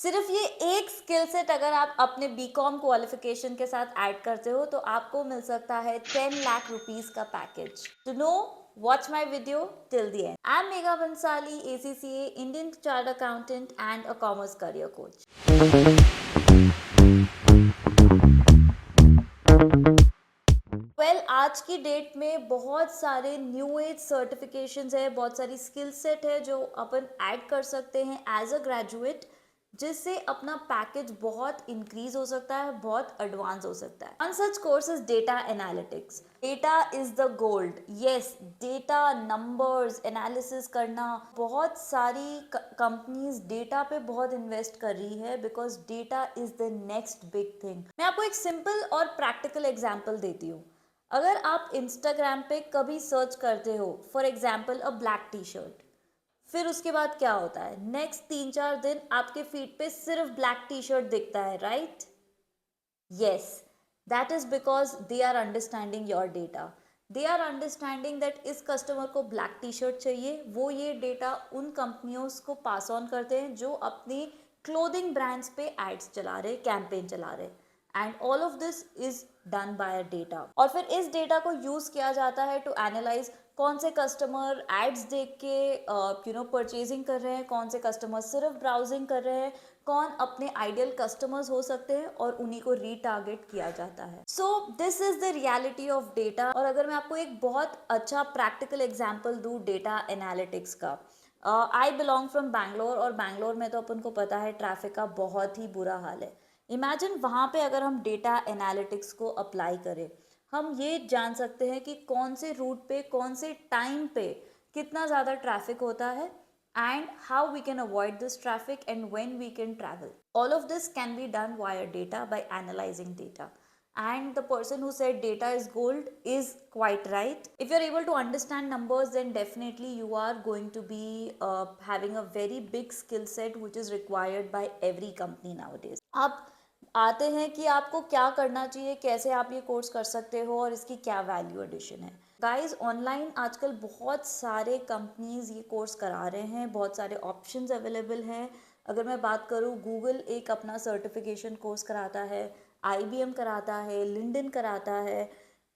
सिर्फ ये एक स्किल सेट अगर आप अपने बीकॉम क्वालिफिकेशन के साथ ऐड करते हो तो आपको मिल सकता है 10 लाख रुपीज का package. To know, watch my video till the end. I am Megha Bansali, ACCA, Indian chartered accountant and a commerce career coach. आज की डेट में बहुत सारे न्यू एज सर्टिफिकेशंस है, बहुत सारी स्किल सेट है जो अपन ऐड कर सकते हैं एज अ ग्रेजुएट, जिससे अपना पैकेज बहुत इंक्रीज हो सकता है, बहुत एडवांस हो सकता है। One such course is data analytics. Data is the gold. Yes, data, numbers, analysis करना, बहुत सारी कंपनीज डेटा पे बहुत इन्वेस्ट कर रही है because data is the next big thing. मैं आपको एक सिंपल और प्रैक्टिकल एग्जाम्पल देती हूँ। अगर आप इंस्टाग्राम पे कभी सर्च करते हो for example a black T shirt, फिर उसके बाद क्या होता है, नेक्स्ट 3-4 दिन आपके फीड पे सिर्फ ब्लैक टी शर्ट दिखता है, right? Yes, that is because they are understanding your data. They are understanding that इस कस्टमर को ब्लैक टी शर्ट चाहिए। वो ये डेटा उन कंपनियों को पास ऑन करते हैं जो अपनी क्लोथिंग ब्रांड्स पे एड्स चला रहे, कैंपेन चला रहे, and all of this is done by data. और फिर इस डेटा को यूज किया जाता है टू एनालाइज कौन से कस्टमर एड्स देख के परचेजिंग कर रहे हैं, कौन से कस्टमर सिर्फ ब्राउजिंग कर रहे हैं, कौन अपने आइडियल कस्टमर्स हो सकते हैं, और उन्हीं को रीटारगेट किया जाता है। So this is the reality of data. और अगर मैं आपको एक बहुत अच्छा प्रैक्टिकल एग्जाम्पल दूँ डेटा एनालिटिक्स का, आई बिलोंग फ्रॉम बैंगलोर, और बैंगलोर में तो अपन को पता है ट्रैफिक का बहुत ही बुरा हाल है। इमेजिन वहाँ पे अगर हम डेटा एनालिटिक्स को अप्लाई करें, हम ये जान सकते हैं कि कौन से रूट पे, कौन से टाइम पे कितना ज़्यादा ट्रैफिक होता है, and how we can avoid this traffic and when we can travel. All of this can be done via data by analyzing data. And the person who said data is gold is quite right. If you're able to understand numbers, then definitely you are going to be having a very big skill set which is required by every company nowadays. अब आते हैं कि आपको क्या करना चाहिए, कैसे आप ये कोर्स कर सकते हो और इसकी क्या वैल्यू एडिशन है। गाइस, ऑनलाइन आजकल बहुत सारे कंपनीज ये कोर्स करा रहे हैं, बहुत सारे ऑप्शंस अवेलेबल हैं। अगर मैं बात करूँ, गूगल एक अपना सर्टिफिकेशन कोर्स कराता है, IBM कराता है, लिंक्डइन कराता है,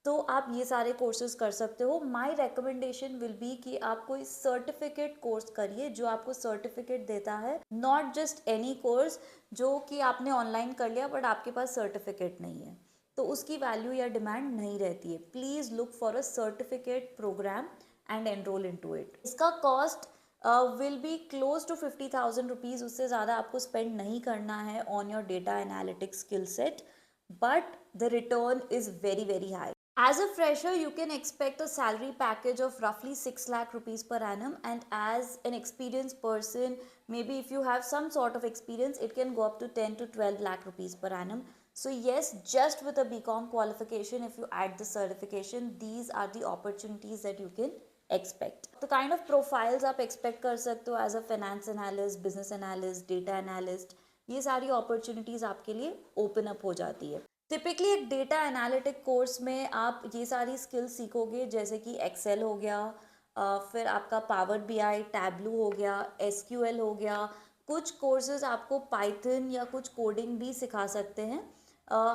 तो आप ये सारे कोर्सेज कर सकते हो। माय रिकमेंडेशन विल बी कि आप कोई सर्टिफिकेट कोर्स करिए जो आपको सर्टिफिकेट देता है, नॉट जस्ट एनी कोर्स जो कि आपने ऑनलाइन कर लिया बट आपके पास सर्टिफिकेट नहीं है, तो उसकी वैल्यू या डिमांड नहीं रहती है। Please look for a certificate program and enroll into it. इसका cost will be close to 50,000 rupees. उससे ज़्यादा आपको स्पेंड नहीं करना है on your data analytics skill set, but the return is very very high. As a fresher, you can expect a salary package of roughly 6 lakh rupees per annum, and as an experienced person, maybe if you have some sort of experience, it can go up to 10 to 12 lakh rupees per annum. So yes, just with a BCom qualification, if you add the certification, these are the opportunities that you can expect. The kind of profiles आप expect कर सकते हो as a finance analyst, business analyst, data analyst, ये सारी opportunities आपके लिए open up हो जाती है। टिपिकली एक डेटा एनालिटिक कोर्स में आप ये सारी स्किल्स सीखोगे, जैसे कि एक्सेल हो गया, फिर आपका पावर BI, टैबलू हो गया, SQL हो गया। कुछ कोर्सेज आपको पाइथन या कुछ कोडिंग भी सिखा सकते हैं।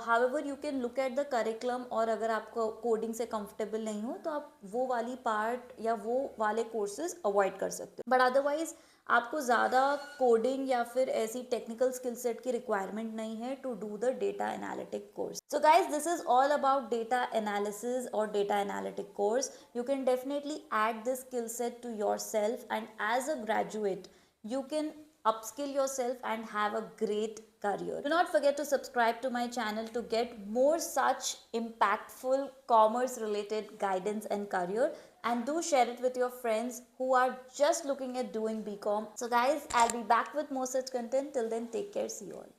However you can look at the curriculum, और अगर आपको कोडिंग से कंफर्टेबल नहीं हो तो आप वो वाली पार्ट या वो वाले कोर्सेज अवॉइड कर सकते हो, बट अदरवाइज आपको ज़्यादा कोडिंग या फिर ऐसी टेक्निकल स्किल सेट की रिक्वायरमेंट नहीं है to do the data analytic course. So guys, this is all about data analysis और data analytic course. You can definitely add this skill set to yourself, and as a graduate you can upskill yourself and have a great career. Do not forget to subscribe to my channel to get more such impactful commerce related guidance and career, and do share it with your friends who are just looking at doing BCom. So guys, I'll be back with more such content. Till then, take care. See you all.